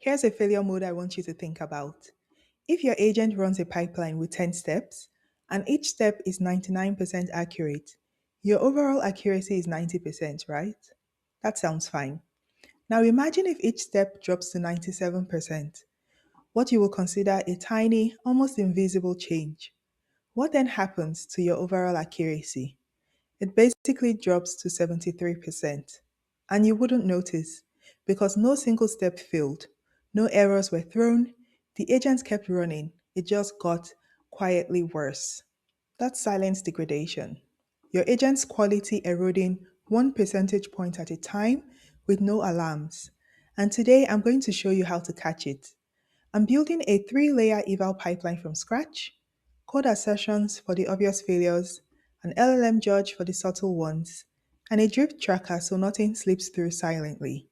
Here's a failure mode I want you to think about. If your agent runs a pipeline with 10 steps, and each step is 99% accurate, your overall accuracy is 90%, right? That sounds fine. Now imagine if each step drops to 97%, what you will consider a tiny, almost invisible change. What then happens to your overall accuracy? It basically drops to 73%. And you wouldn't notice because no single step failed, no errors were thrown, the agents kept running, it just got quietly worse. That's silent degradation. Your agent's quality eroding 1 percentage point at a time with no alarms. And today I'm going to show you how to catch it. I'm building a 3-layer eval pipeline from scratch, code assertions for the obvious failures, an LLM-judge for the subtle ones, and a drift tracker so nothing slips through silently.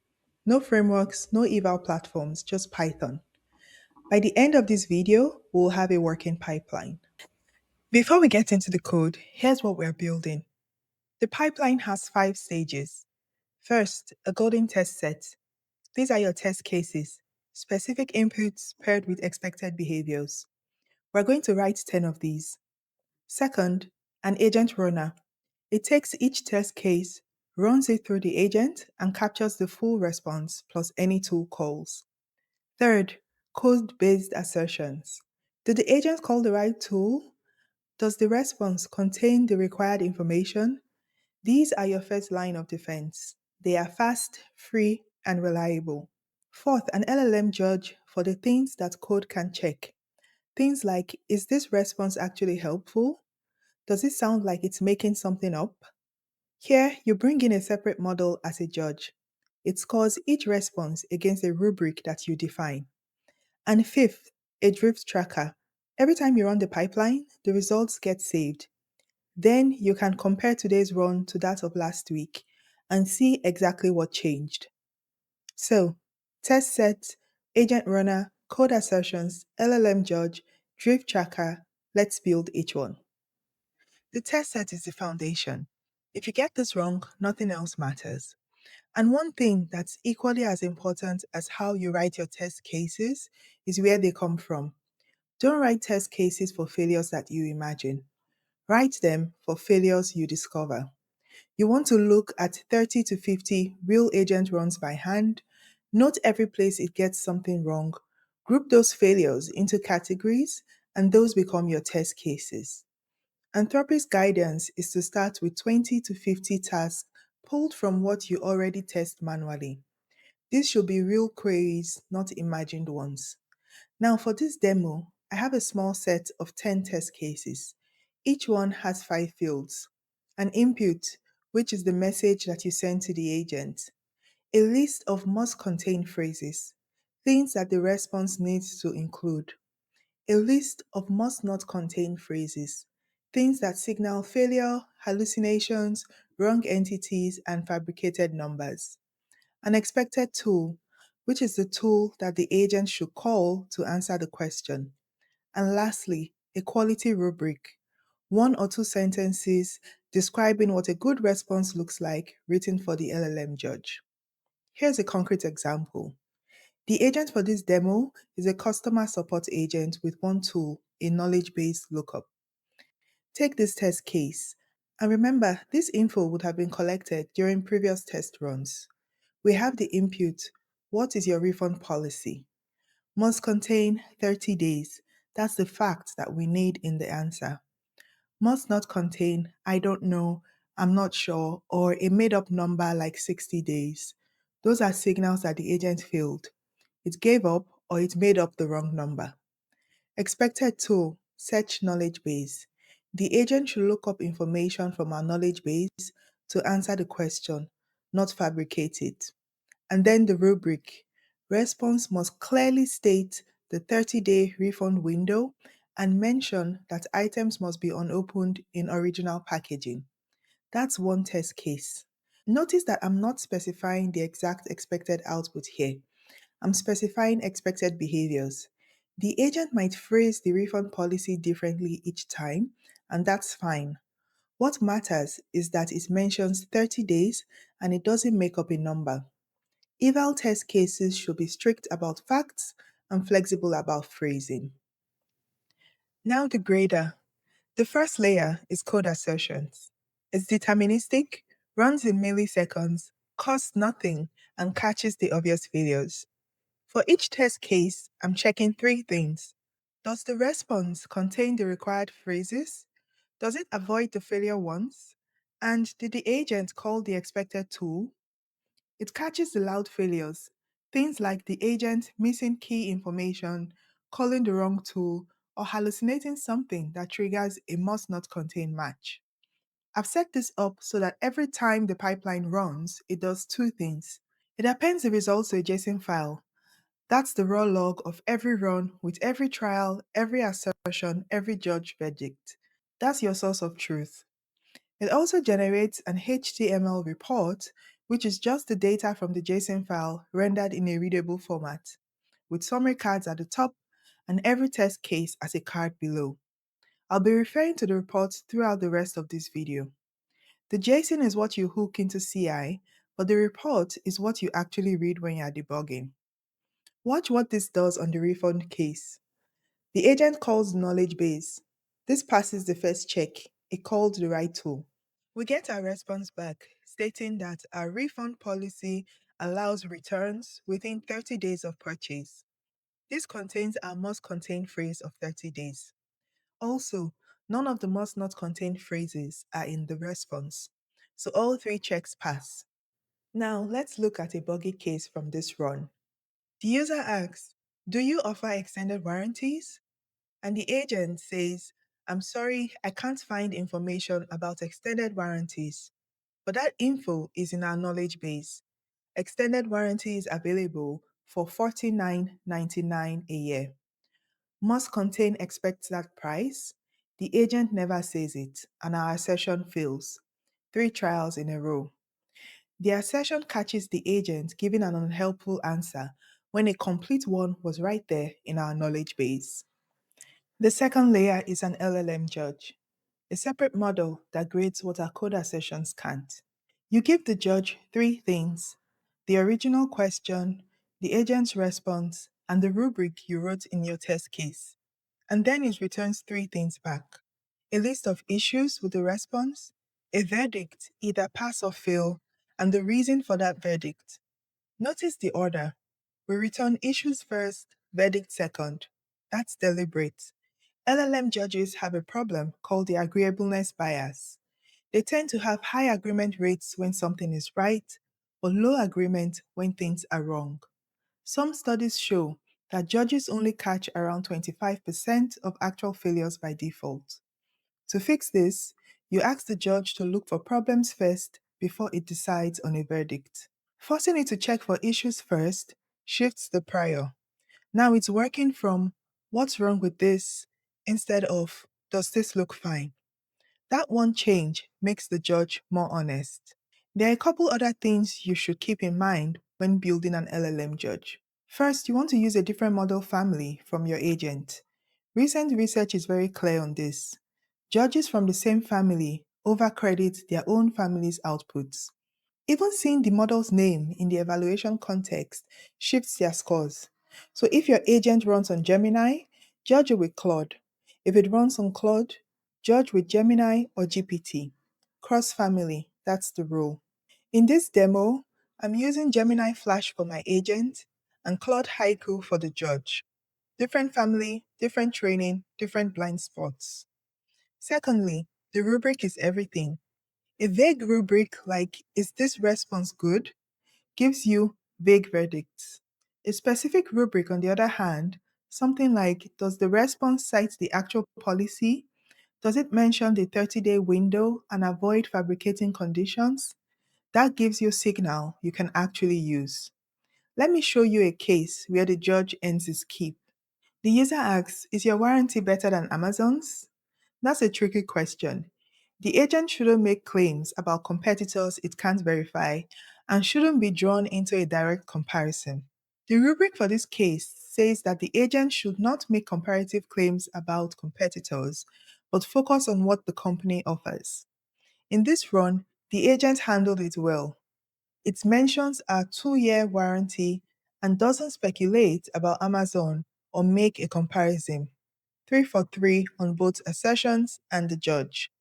No frameworks, no eval platforms, just Python. By the end of this video, we'll have a working pipeline. Before we get into the code, here's what we're building. The pipeline has 5 stages. First, a golden test set. These are your test cases, specific inputs paired with expected behaviors. We're going to write 10 of these. Second, an agent runner. It takes each test case, runs it through the agent, and captures the full response plus any tool calls. Third, code-based assertions. Did the agent call the right tool? Does the response contain the required information? These are your first line of defense. They are fast, free, and reliable. Fourth, an LLM judge for the things that code can check. Things like, is this response actually helpful? Does it sound like it's making something up? Here, you bring in a separate model as a judge. It scores each response against a rubric that you define. And fifth, a drift tracker. Every time you run the pipeline, the results get saved. Then you can compare today's run to that of last week and see exactly what changed. So, test set, agent runner, code assertions, LLM judge, drift tracker. Let's build each one. The test set is the foundation. If you get this wrong, nothing else matters. And one thing that's equally as important as how you write your test cases is where they come from. Don't write test cases for failures that you imagine. Write them for failures you discover. You want to look at 30 to 50 real agent runs by hand. Note every place it gets something wrong. Group those failures into categories, and those become your test cases. Anthropic's guidance is to start with 20 to 50 tasks pulled from what you already test manually. These should be real queries, not imagined ones. Now, for this demo, I have a small set of 10 test cases. Each one has 5 fields. An input, which is the message that you send to the agent. A list of must-contain phrases, things that the response needs to include. A list of must-not-contain phrases, things that signal failure, hallucinations, wrong entities, and fabricated numbers. An expected tool, which is the tool that the agent should call to answer the question. And lastly, a quality rubric, 1 or 2 sentences describing what a good response looks like written for the LLM judge. Here's a concrete example. The agent for this demo is a customer support agent with one tool, a knowledge-based lookup. Take this test case, and remember, this info would have been collected during previous test runs. We have the input, what is your refund policy? Must contain 30 days. That's the fact that we need in the answer. Must not contain, I don't know, I'm not sure, or a made up number like 60 days. Those are signals that the agent failed. It gave up or it made up the wrong number. Expected tool, search knowledge base. The agent should look up information from our knowledge base to answer the question, not fabricate it. And then the rubric. Response must clearly state the 30-day refund window and mention that items must be unopened in original packaging. That's one test case. Notice that I'm not specifying the exact expected output here. I'm specifying expected behaviors. The agent might phrase the refund policy differently each time, and that's fine. What matters is that it mentions 30 days and it doesn't make up a number. Eval test cases should be strict about facts and flexible about phrasing. Now the grader. The first layer is code assertions. It's deterministic, runs in milliseconds, costs nothing, and catches the obvious failures. For each test case, I'm checking three things. Does the response contain the required phrases? Does it avoid the failure ones? And did the agent call the expected tool? It catches the loud failures, things like the agent missing key information, calling the wrong tool, or hallucinating something that triggers a must not contain match. I've set this up so that every time the pipeline runs, it does two things. It appends the results to a JSON file. That's the raw log of every run with every trial, every assertion, every judge verdict. That's your source of truth. It also generates an HTML report, which is just the data from the JSON file rendered in a readable format, with summary cards at the top and every test case as a card below. I'll be referring to the reports throughout the rest of this video. The JSON is what you hook into CI, but the report is what you actually read when you're debugging. Watch what this does on the refund case. The agent calls the knowledge base. This passes the first check. It called the right tool. We get our response back stating that our refund policy allows returns within 30 days of purchase. This contains our must contain phrase of 30 days. Also, none of the must not contain phrases are in the response, so all three checks pass. Now, let's look at a buggy case from this run. The user asks, "Do you offer extended warranties?" And the agent says, "I'm sorry, I can't find information about extended warranties. But that info is in our knowledge base. Extended warranty is available for $49.99 a year. Must contain expects that price. The agent never says it, and our assertion fails. Three trials in a row. The assertion catches the agent giving an unhelpful answer when a complete one was right there in our knowledge base. The second layer is an LLM-judge, a separate model that grades what our code assertions can't. You give the judge three things: the original question, the agent's response, and the rubric you wrote in your test case. And then it returns three things back: a list of issues with the response, a verdict, either pass or fail, and the reason for that verdict. Notice the order. We return issues first, verdict second. That's deliberate. LLM judges have a problem called the agreeableness bias. They tend to have high agreement rates when something is right, but low agreement when things are wrong. Some studies show that judges only catch around 25% of actual failures by default. To fix this, you ask the judge to look for problems first before it decides on a verdict. Forcing it to check for issues first shifts the prior. Now it's working from "what's wrong with this" instead of "does this look fine?" That one change makes the judge more honest. There are a couple other things you should keep in mind when building an LLM judge. First, you want to use a different model family from your agent. Recent research is very clear on this. Judges from the same family overcredit their own family's outputs. Even seeing the model's name in the evaluation context shifts their scores. So if your agent runs on Gemini, judge it with Claude. If it runs on Claude, judge with Gemini or GPT. Cross family, that's the rule. In this demo, I'm using Gemini Flash for my agent and Claude Haiku for the judge. Different family, different training, different blind spots. Secondly, the rubric is everything. A vague rubric like "is this response good?" gives you vague verdicts. A specific rubric, on the other hand, something like "does the response cite the actual policy?" "Does it mention the 30-day window and avoid fabricating conditions?" That gives you signal you can actually use. Let me show you a case where the judge ends his keep. The user asks, "Is your warranty better than Amazon's?" That's a tricky question. The agent shouldn't make claims about competitors it can't verify and shouldn't be drawn into a direct comparison. The rubric for this case says that the agent should not make comparative claims about competitors, but focus on what the company offers. In this run, the agent handled it well. It mentions a 2-year warranty and doesn't speculate about Amazon or make a comparison. 3 for 3 on both assertions and the judge.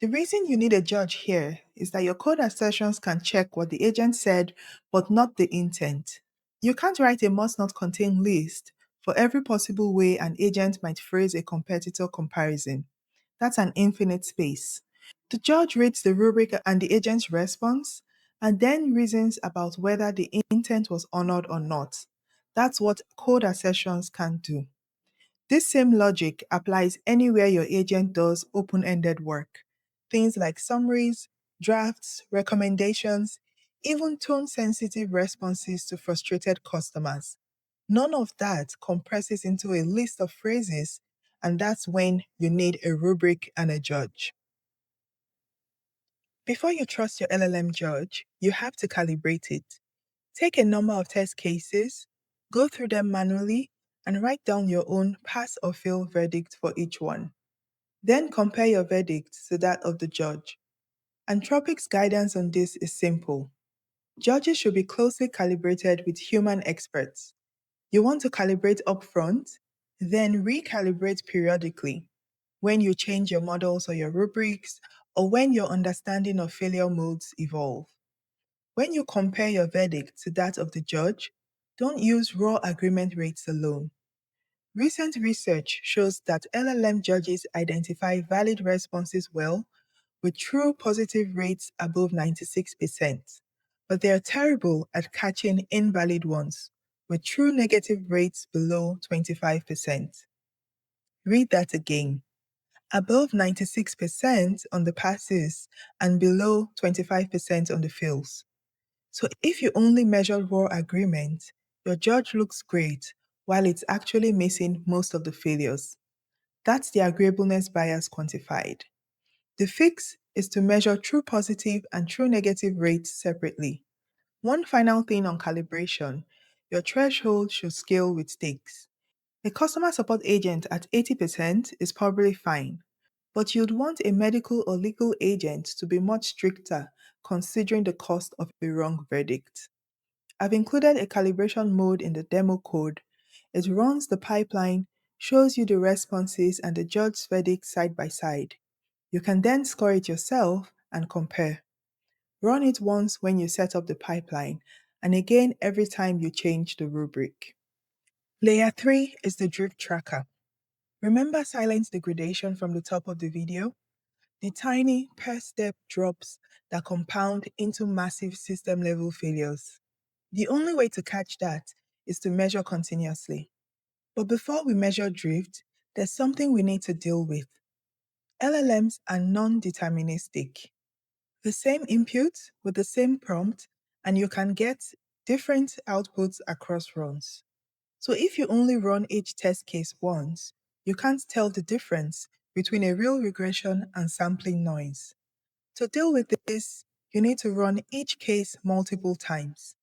The reason you need a judge here is that your code assertions can check what the agent said, but not the intent. You can't write a must not contain list for every possible way an agent might phrase a competitor comparison. That's an infinite space. The judge reads the rubric and the agent's response and then reasons about whether the intent was honored or not. That's what code assertions can do. This same logic applies anywhere your agent does open ended work. Things like summaries, drafts, recommendations, even tone sensitive responses to frustrated customers. None of that compresses into a list of phrases, and that's when you need a rubric and a judge. Before you trust your LLM judge, you have to calibrate it. Take a number of test cases, go through them manually, and write down your own pass or fail verdict for each one. Then compare your verdict to that of the judge. Anthropic's guidance on this is simple. Judges should be closely calibrated with human experts. You want to calibrate upfront, then recalibrate periodically when you change your models or your rubrics, or when your understanding of failure modes evolve. When you compare your verdict to that of the judge, don't use raw agreement rates alone. Recent research shows that LLM judges identify valid responses well, with true positive rates above 96%, but they are terrible at catching invalid ones, with true negative rates below 25%. Read that again. Above 96% on the passes and below 25% on the fails. So if you only measure raw agreement, your judge looks great while it's actually missing most of the failures. That's the agreeableness bias quantified. The fix is to measure true positive and true negative rates separately. One final thing on calibration, your threshold should scale with stakes. A customer support agent at 80% is probably fine, but you'd want a medical or legal agent to be much stricter considering the cost of a wrong verdict. I've included a calibration mode in the demo code. It runs the pipeline, shows you the responses and the judge's verdict side by side. You can then score it yourself and compare. Run it once when you set up the pipeline, and again every time you change the rubric. Layer 3 is the drift tracker. Remember silence degradation from the top of the video? The tiny per step drops that compound into massive system level failures. The only way to catch that is to measure continuously. But before we measure drift, there's something we need to deal with. LLMs are non-deterministic. The same input with the same prompt, and you can get different outputs across runs. So if you only run each test case once, you can't tell the difference between a real regression and sampling noise. To deal with this, you need to run each case multiple times.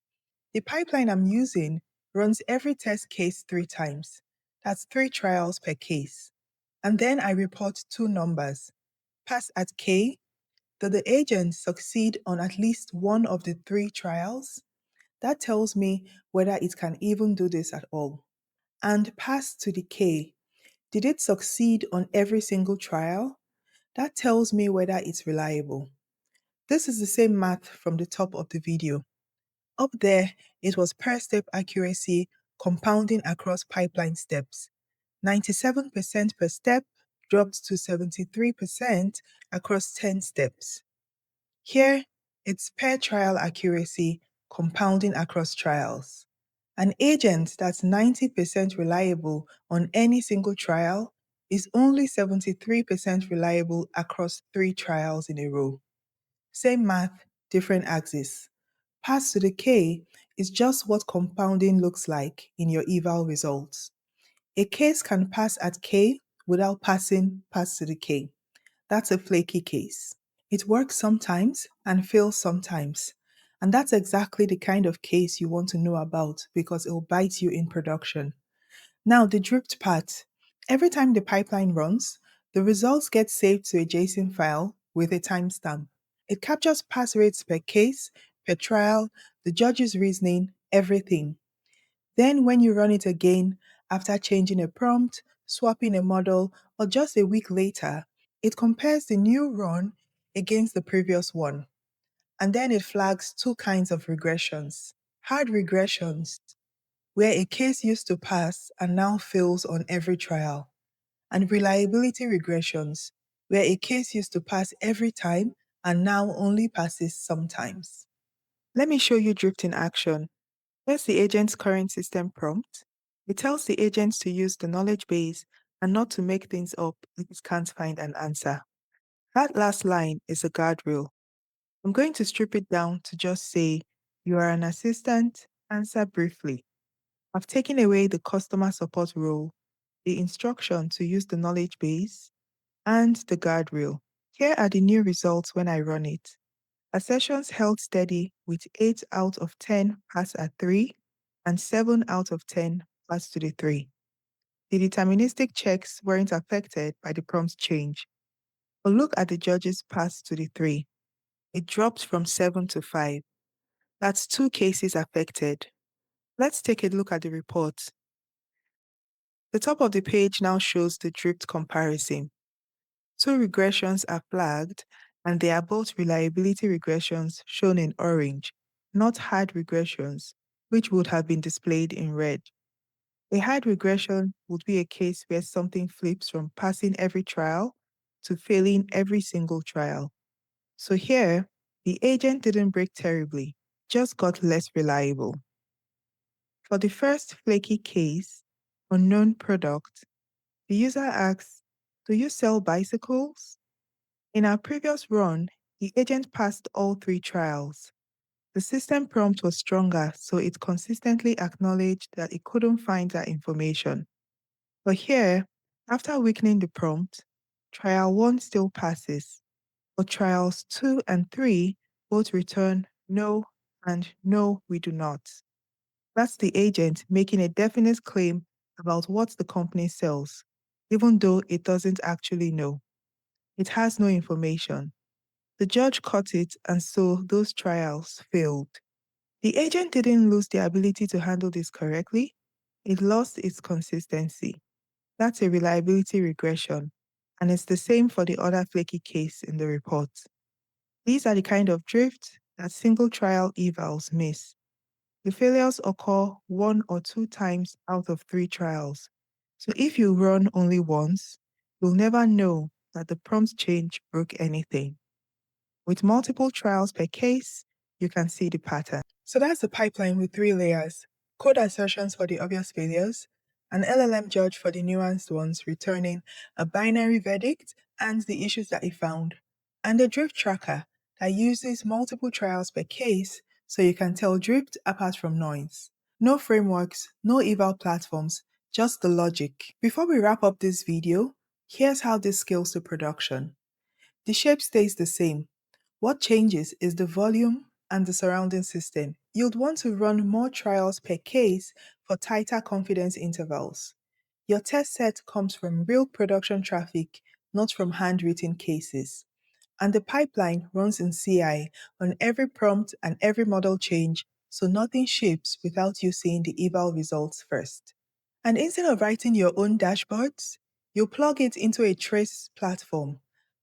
The pipeline I'm using runs every test case 3 times. That's 3 trials per case. And then I report 2 numbers. Pass at K. Did the agent succeed on at least one of the 3 trials? That tells me whether it can even do this at all. And pass to the K. Did it succeed on every single trial? That tells me whether it's reliable. This is the same math from the top of the video. Up there, it was per step accuracy compounding across pipeline steps. 97% per step dropped to 73% across 10 steps. Here, it's per trial accuracy compounding across trials. An agent that's 90% reliable on any single trial is only 73% reliable across 3 trials in a row. Same math, different axis. Pass to the K is just what compounding looks like in your eval results. A case can pass at K without passing pass to the K. That's a flaky case. It works sometimes and fails sometimes. And that's exactly the kind of case you want to know about because it will bite you in production. Now, the drift part. Every time the pipeline runs, the results get saved to a JSON file with a timestamp. It captures pass rates per case per trial, the judge's reasoning, everything. Then, when you run it again, after changing a prompt, swapping a model, or just a week later, it compares the new run against the previous one. And then it flags two kinds of regressions: hard regressions, where a case used to pass and now fails on every trial, and reliability regressions, where a case used to pass every time and now only passes sometimes. Let me show you drift in action. Here's the agent's current system prompt. It tells the agent to use the knowledge base and not to make things up if it can't find an answer. That last line is a guardrail. I'm going to strip it down to just say, "You are an assistant, answer briefly." I've taken away the customer support role, the instruction to use the knowledge base, and the guardrail. Here are the new results when I run it. Assertions held steady with 8 out of 10 pass at 3 and 7 out of 10 pass to the 3. The deterministic checks weren't affected by the prompt change. But look at the judge's pass to the 3. It dropped from 7 to 5. That's 2 cases affected. Let's take a look at the report. The top of the page now shows the drift comparison. 2 regressions are flagged, and they are both reliability regressions shown in orange, not hard regressions, which would have been displayed in red. A hard regression would be a case where something flips from passing every trial to failing every single trial. So here, the agent didn't break terribly, just got less reliable. For the first flaky case, unknown product, the user asks, "Do you sell bicycles?" In our previous run, the agent passed all 3 trials. The system prompt was stronger, so it consistently acknowledged that it couldn't find that information. But here, after weakening the prompt, trial 1 still passes, but trials 2 and 3 both return "no" and "no, we do not." That's the agent making a definite claim about what the company sells, even though it doesn't actually know. It has no information. The judge caught it, and so those trials failed. The agent didn't lose the ability to handle this correctly, it lost its consistency. That's a reliability regression, and it's the same for the other flaky case in the report. These are the kind of drift that single trial evals miss. The failures occur 1 or 2 times out of 3 trials. So if you run only once, you'll never know that the prompt change broke anything. With multiple trials per case, you can see the pattern. So that's the pipeline with 3 layers: code assertions for the obvious failures, an LLM judge for the nuanced ones returning a binary verdict and the issues that it found, and a drift tracker that uses multiple trials per case so you can tell drift apart from noise. No frameworks, no eval platforms, just the logic. Before we wrap up this video, here's how this scales to production. The shape stays the same. What changes is the volume and the surrounding system. You'd want to run more trials per case for tighter confidence intervals. Your test set comes from real production traffic, not from handwritten cases. And the pipeline runs in CI on every prompt and every model change, so nothing ships without you seeing the eval results first. And instead of writing your own dashboards, you plug it into a trace platform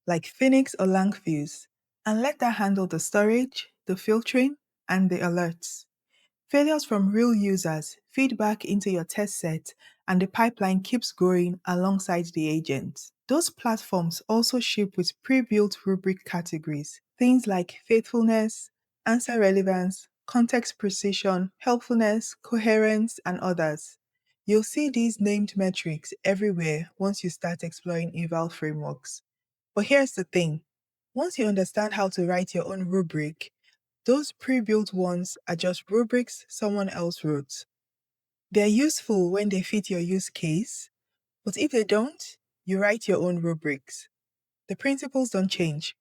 like Phoenix or Langfuse and let that handle the storage, the filtering, and the alerts. Failures from real users feed back into your test set, and the pipeline keeps growing alongside the agent. Those platforms also ship with pre-built rubric categories, things like faithfulness, answer relevance, context precision, helpfulness, coherence, and others. You'll see these named metrics everywhere once you start exploring eval frameworks. But here's the thing. Once you understand how to write your own rubric, those pre-built ones are just rubrics someone else wrote. They're useful when they fit your use case, but if they don't, you write your own rubrics. The principles don't change.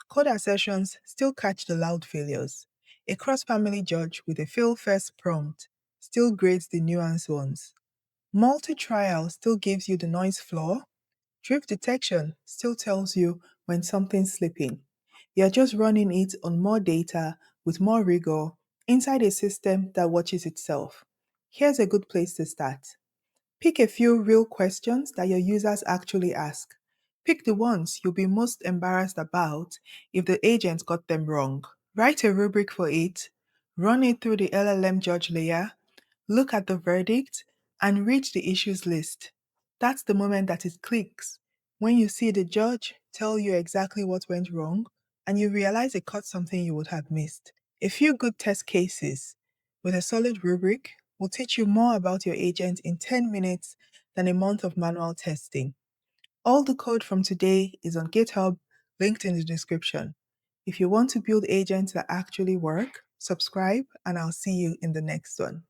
Code assertions still catch the loud failures. A cross-family judge with a fail-first prompt still grades the nuanced ones. Multi-trial still gives you the noise floor. Drift detection still tells you when something's slipping. You're just running it on more data with more rigor inside a system that watches itself. Here's a good place to start. Pick a few real questions that your users actually ask. Pick the ones you'll be most embarrassed about if the agent got them wrong. Write a rubric for it, run it through the LLM-judge layer, look at the verdict, and read the issues list. That's the moment that it clicks. When you see the judge tell you exactly what went wrong, and you realize it caught something you would have missed. A few good test cases with a solid rubric will teach you more about your agent in 10 minutes than a month of manual testing. All the code from today is on GitHub, linked in the description. If you want to build agents that actually work, subscribe, and I'll see you in the next one.